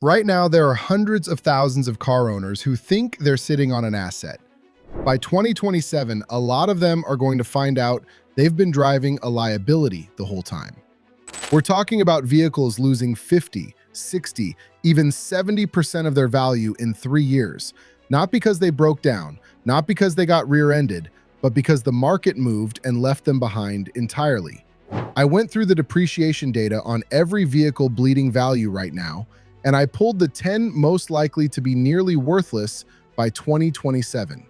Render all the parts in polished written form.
Right now, there are hundreds of thousands of car owners who think they're sitting on an asset. By 2027, a lot of them are going to find out they've been driving a liability the whole time. We're talking about vehicles losing 50, 60, even 70% of their value in 3 years, not because they broke down, not because they got rear-ended, but because the market moved and left them behind entirely. I went through the depreciation data on every vehicle bleeding value right now, and I pulled the 10 most likely to be nearly worthless by 2027.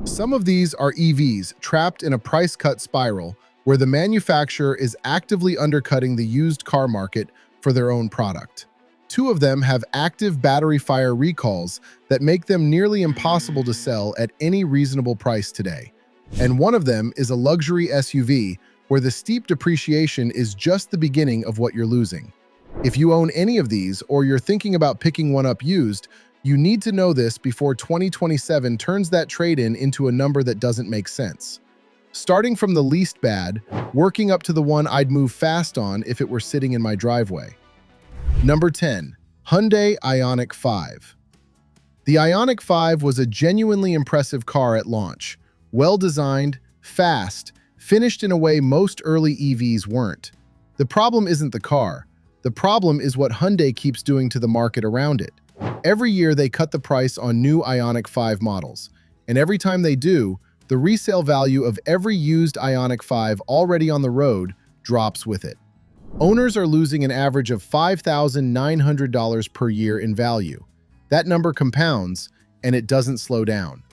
Some of these are EVs trapped in a price cut spiral where the manufacturer is actively undercutting the used car market for their own product. Two of them have active battery fire recalls that make them nearly impossible to sell at any reasonable price today. And one of them is a luxury SUV where the steep depreciation is just the beginning of what you're losing. If you own any of these or you're thinking about picking one up used, you need to know this before 2027 turns that trade-in into a number that doesn't make sense. Starting from the least bad, working up to the one I'd move fast on if it were sitting in my driveway. Number 10. Hyundai Ioniq 5. The Ioniq 5 was a genuinely impressive car at launch. Well-designed, fast, finished in a way most early EVs weren't. The problem isn't the car. The problem is what Hyundai keeps doing to the market around it. Every year they cut the price on new Ioniq 5 models, and every time they do, the resale value of every used Ioniq 5 already on the road drops with it. Owners are losing an average of $5,900 per year in value. That number compounds, and it doesn't slow down.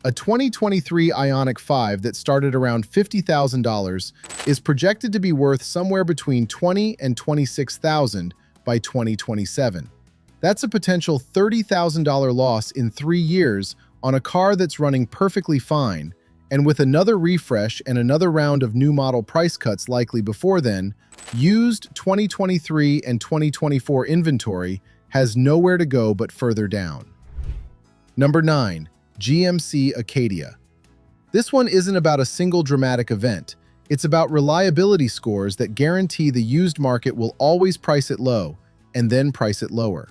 A 2023 Ioniq 5 that started around $50,000 is projected to be worth somewhere between $20,000 and $26,000 by 2027. That's a potential $30,000 loss in 3 years on a car that's running perfectly fine, and with another refresh and another round of new model price cuts likely before then, used 2023 and 2024 inventory has nowhere to go but further down. Number 9. GMC Acadia. This one isn't about a single dramatic event. It's about reliability scores that guarantee the used market will always price it low and then price it lower.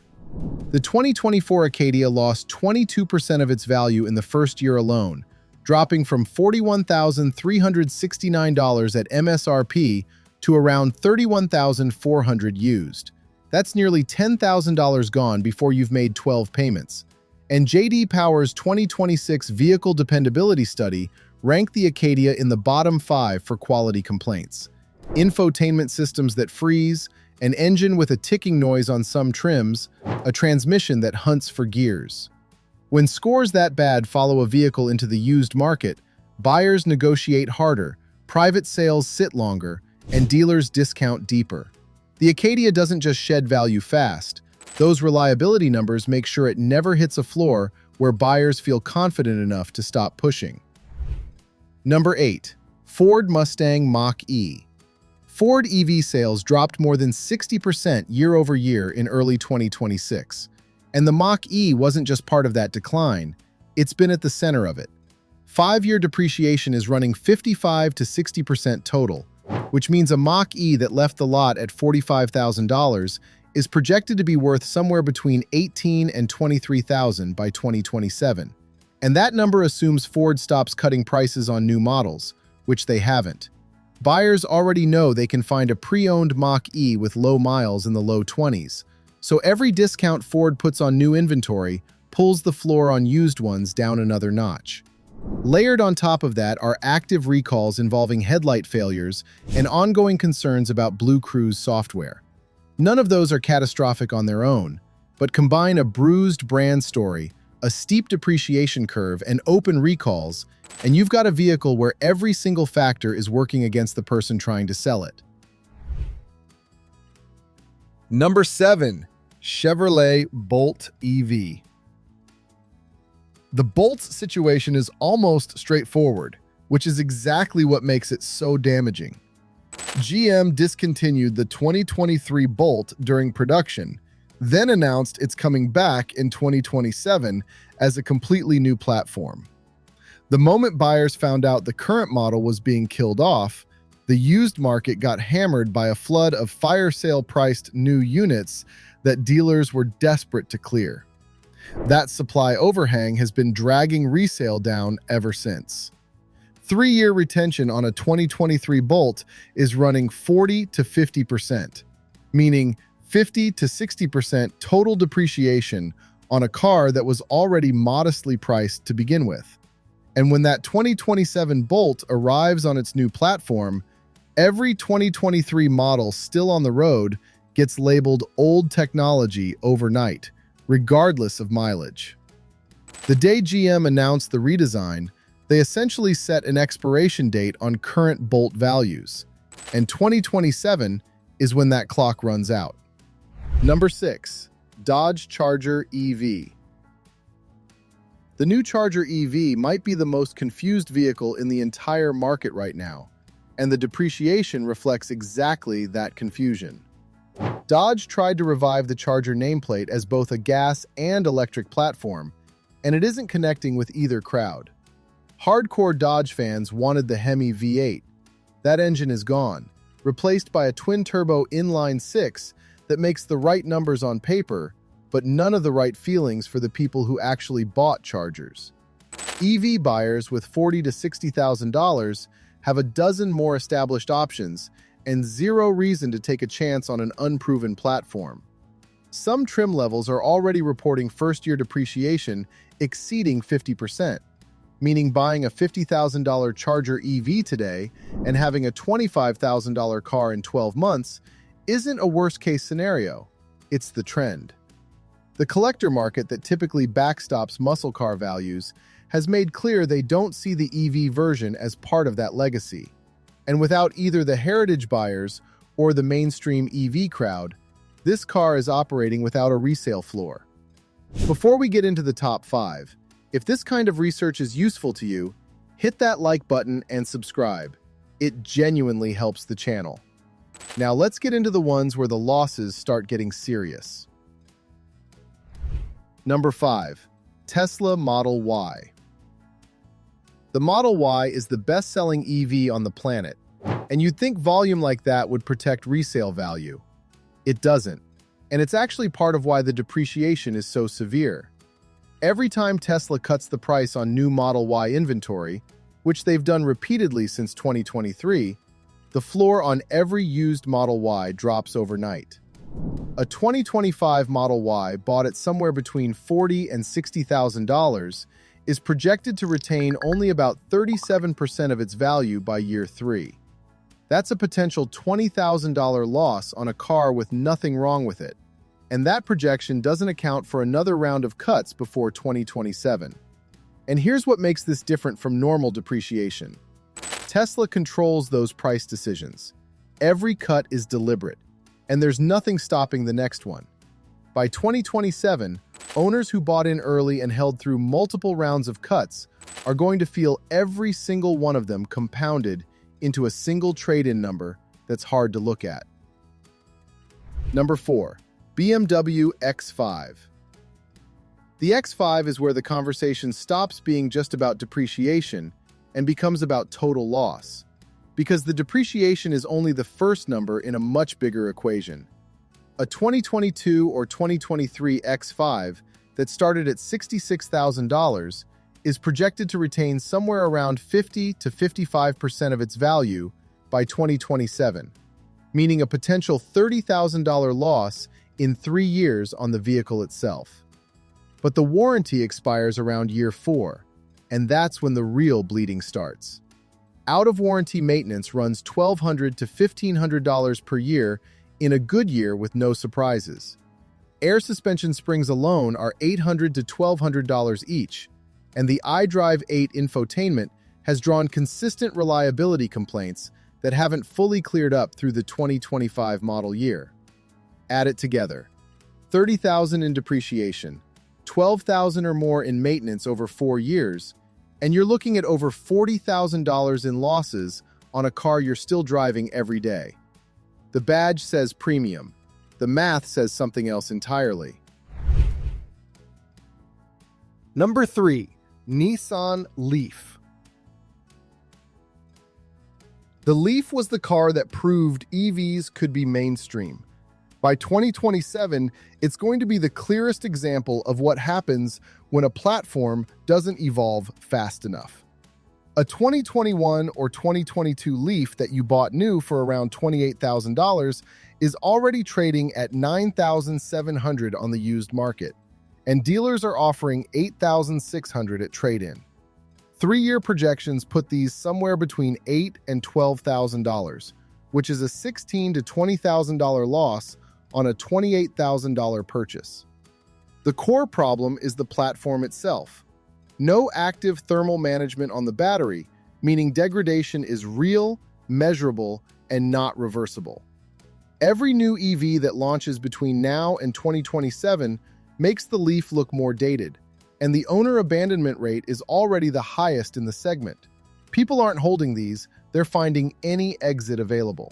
The 2024 Acadia lost 22% of its value in the first year alone, dropping from $41,369 at MSRP to around $31,400 used. That's nearly $10,000 gone before you've made 12 payments. And J.D. Power's 2026 Vehicle Dependability Study ranked the Acadia in the bottom 5 for quality complaints. Infotainment systems that freeze, an engine with a ticking noise on some trims, a transmission that hunts for gears. When scores that bad follow a vehicle into the used market, buyers negotiate harder, private sales sit longer, and dealers discount deeper. The Acadia doesn't just shed value fast. Those reliability numbers make sure it never hits a floor where buyers feel confident enough to stop pushing. Number 8. Ford Mustang Mach-E. Ford EV sales dropped more than 60% year over year in early 2026. And the Mach-E wasn't just part of that decline, it's been at the center of it. 5-year depreciation is running 55 to 60% total, which means a Mach-E that left the lot at $45,000 is projected to be worth somewhere between $18,000 and $23,000 by 2027. And that number assumes Ford stops cutting prices on new models, which they haven't. Buyers already know they can find a pre-owned Mach-E with low miles in the low 20s, so every discount Ford puts on new inventory pulls the floor on used ones down another notch. Layered on top of that are active recalls involving headlight failures and ongoing concerns about Blue Cruise software. None of those are catastrophic on their own, but combine a bruised brand story, a steep depreciation curve, and open recalls, and you've got a vehicle where every single factor is working against the person trying to sell it. Number 7. Chevrolet Bolt EV. The Bolt's situation is almost straightforward, which is exactly what makes it so damaging. GM discontinued the 2023 Bolt during production, then announced it's coming back in 2027 as a completely new platform. The moment buyers found out the current model was being killed off, the used market got hammered by a flood of fire sale priced new units that dealers were desperate to clear. That supply overhang has been dragging resale down ever since. 3-year retention on a 2023 Bolt is running 40 to 50%, meaning 50 to 60% total depreciation on a car that was already modestly priced to begin with. And when that 2027 Bolt arrives on its new platform, every 2023 model still on the road gets labeled old technology overnight, regardless of mileage. The day GM announced the redesign, they essentially set an expiration date on current Bolt values, and 2027 is when that clock runs out. Number 6. Dodge Charger EV. The new Charger EV might be the most confused vehicle in the entire market right now, and the depreciation reflects exactly that confusion. Dodge tried to revive the Charger nameplate as both a gas and electric platform, and it isn't connecting with either crowd. Hardcore Dodge fans wanted the Hemi V8. That engine is gone, replaced by a twin-turbo inline-six that makes the right numbers on paper, but none of the right feelings for the people who actually bought Chargers. EV buyers with $40,000 to $60,000 have a dozen more established options and zero reason to take a chance on an unproven platform. Some trim levels are already reporting first-year depreciation exceeding 50%, meaning buying a $50,000 Charger EV today and having a $25,000 car in 12 months isn't a worst-case scenario. It's the trend. The collector market that typically backstops muscle car values has made clear they don't see the EV version as part of that legacy. And without either the heritage buyers or the mainstream EV crowd, this car is operating without a resale floor. Before we get into the top 5, if this kind of research is useful to you, hit that like button and subscribe. It genuinely helps the channel. Now let's get into the ones where the losses start getting serious. Number 5. Tesla Model Y. The Model Y is the best-selling EV on the planet, and you'd think volume like that would protect resale value. It doesn't, and it's actually part of why the depreciation is so severe. Every time Tesla cuts the price on new Model Y inventory, which they've done repeatedly since 2023, the floor on every used Model Y drops overnight. A 2025 Model Y bought at somewhere between $40,000 and $60,000 is projected to retain only about 37% of its value by year 3. That's a potential $20,000 loss on a car with nothing wrong with it, and that projection doesn't account for another round of cuts before 2027. And here's what makes this different from normal depreciation. Tesla controls those price decisions. Every cut is deliberate, and there's nothing stopping the next one. By 2027, owners who bought in early and held through multiple rounds of cuts are going to feel every single one of them compounded into a single trade-in number that's hard to look at. Number 4. BMW X5. The X5 is where the conversation stops being just about depreciation and becomes about total loss, because the depreciation is only the first number in a much bigger equation. A 2022 or 2023 X5 that started at $66,000 is projected to retain somewhere around 50 to 55% of its value by 2027, meaning a potential $30,000 loss in 3 years on the vehicle itself. But the warranty expires around year 4, and that's when the real bleeding starts. Out-of-warranty maintenance runs $1,200 to $1,500 per year in a good year with no surprises. Air suspension springs alone are $800 to $1,200 each, and the iDrive 8 infotainment has drawn consistent reliability complaints that haven't fully cleared up through the 2025 model year. Add it together. $30,000 in depreciation, $12,000 or more in maintenance over 4 years, and you're looking at over $40,000 in losses on a car you're still driving every day. The badge says premium. The math says something else entirely. Number 3. Nissan Leaf. The Leaf was the car that proved EVs could be mainstream. By 2027, it's going to be the clearest example of what happens when a platform doesn't evolve fast enough. A 2021 or 2022 Leaf that you bought new for around $28,000 is already trading at $9,700 on the used market, and dealers are offering $8,600 at trade-in. 3-year projections put these somewhere between $8,000 and $12,000, which is a $16,000 to $20,000 loss on a $28,000 purchase. The core problem is the platform itself. No active thermal management on the battery, meaning degradation is real, measurable, and not reversible. Every new EV that launches between now and 2027 makes the Leaf look more dated, and the owner abandonment rate is already the highest in the segment. People aren't holding these, they're finding any exit available.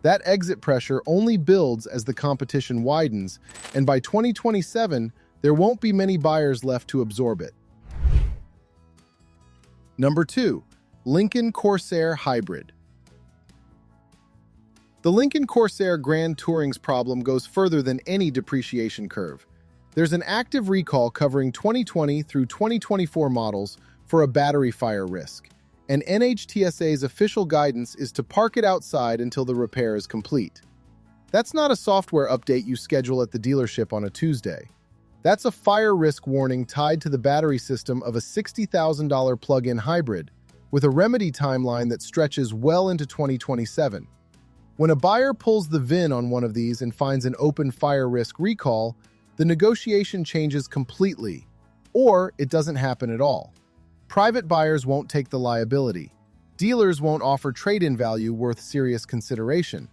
That exit pressure only builds as the competition widens, and by 2027, there won't be many buyers left to absorb it. Number 2. Lincoln Corsair Hybrid. The Lincoln Corsair Grand Touring's problem goes further than any depreciation curve. There's an active recall covering 2020 through 2024 models for a battery fire risk, and NHTSA's official guidance is to park it outside until the repair is complete. That's not a software update you schedule at the dealership on a Tuesday. That's a fire risk warning tied to the battery system of a $60,000 plug-in hybrid, with a remedy timeline that stretches well into 2027. When a buyer pulls the VIN on one of these and finds an open fire risk recall, the negotiation changes completely, or it doesn't happen at all. Private buyers won't take the liability. Dealers won't offer trade-in value worth serious consideration.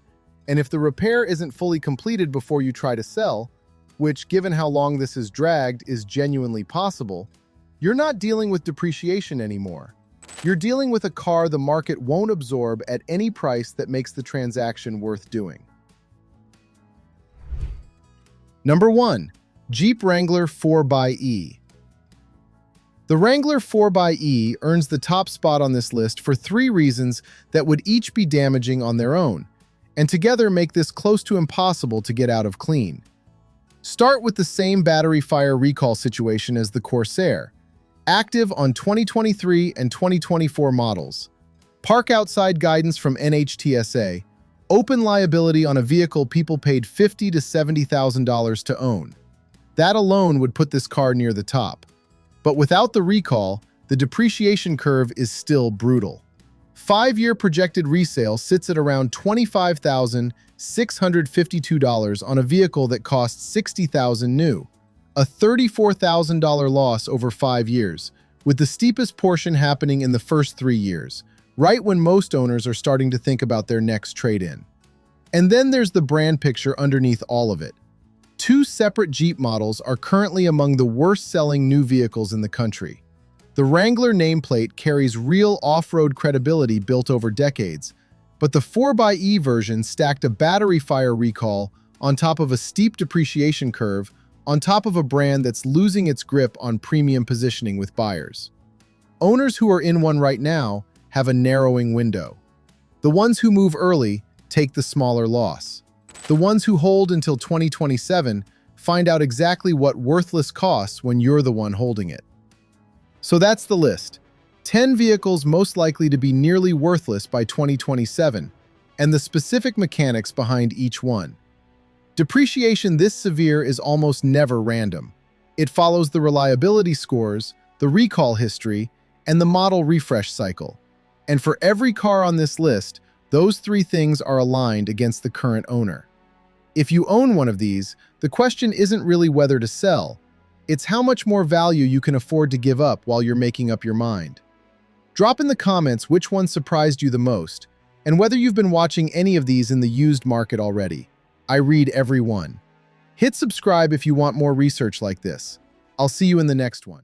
And if the repair isn't fully completed before you try to sell, which, given how long this has dragged, is genuinely possible, you're not dealing with depreciation anymore. You're dealing with a car the market won't absorb at any price that makes the transaction worth doing. Number 1. Jeep Wrangler 4xe. The Wrangler 4xe earns the top spot on this list for 3 reasons that would each be damaging on their own, and together make this close to impossible to get out of clean. Start with the same battery fire recall situation as the Corsair, active on 2023 and 2024 models. Park outside guidance from NHTSA, open liability on a vehicle people paid $50,000 to $70,000 to own. That alone would put this car near the top. But without the recall, the depreciation curve is still brutal. 5-year projected resale sits at around $25,652 on a vehicle that costs $60,000 new, a $34,000 loss over 5 years, with the steepest portion happening in the first 3 years, right when most owners are starting to think about their next trade-in. And then there's the brand picture underneath all of it. 2 separate Jeep models are currently among the worst-selling new vehicles in the country. The Wrangler nameplate carries real off-road credibility built over decades, but the 4xe version stacked a battery fire recall on top of a steep depreciation curve on top of a brand that's losing its grip on premium positioning with buyers. Owners who are in one right now have a narrowing window. The ones who move early take the smaller loss. The ones who hold until 2027 find out exactly what worthless costs when you're the one holding it. So that's the list. 10 vehicles most likely to be nearly worthless by 2027, and the specific mechanics behind each one. Depreciation this severe is almost never random. It follows the reliability scores, the recall history, and the model refresh cycle. And for every car on this list, those 3 things are aligned against the current owner. If you own one of these, the question isn't really whether to sell. It's how much more value you can afford to give up while you're making up your mind. Drop in the comments which one surprised you the most, and whether you've been watching any of these in the used market already. I read every one. Hit subscribe if you want more research like this. I'll see you in the next one.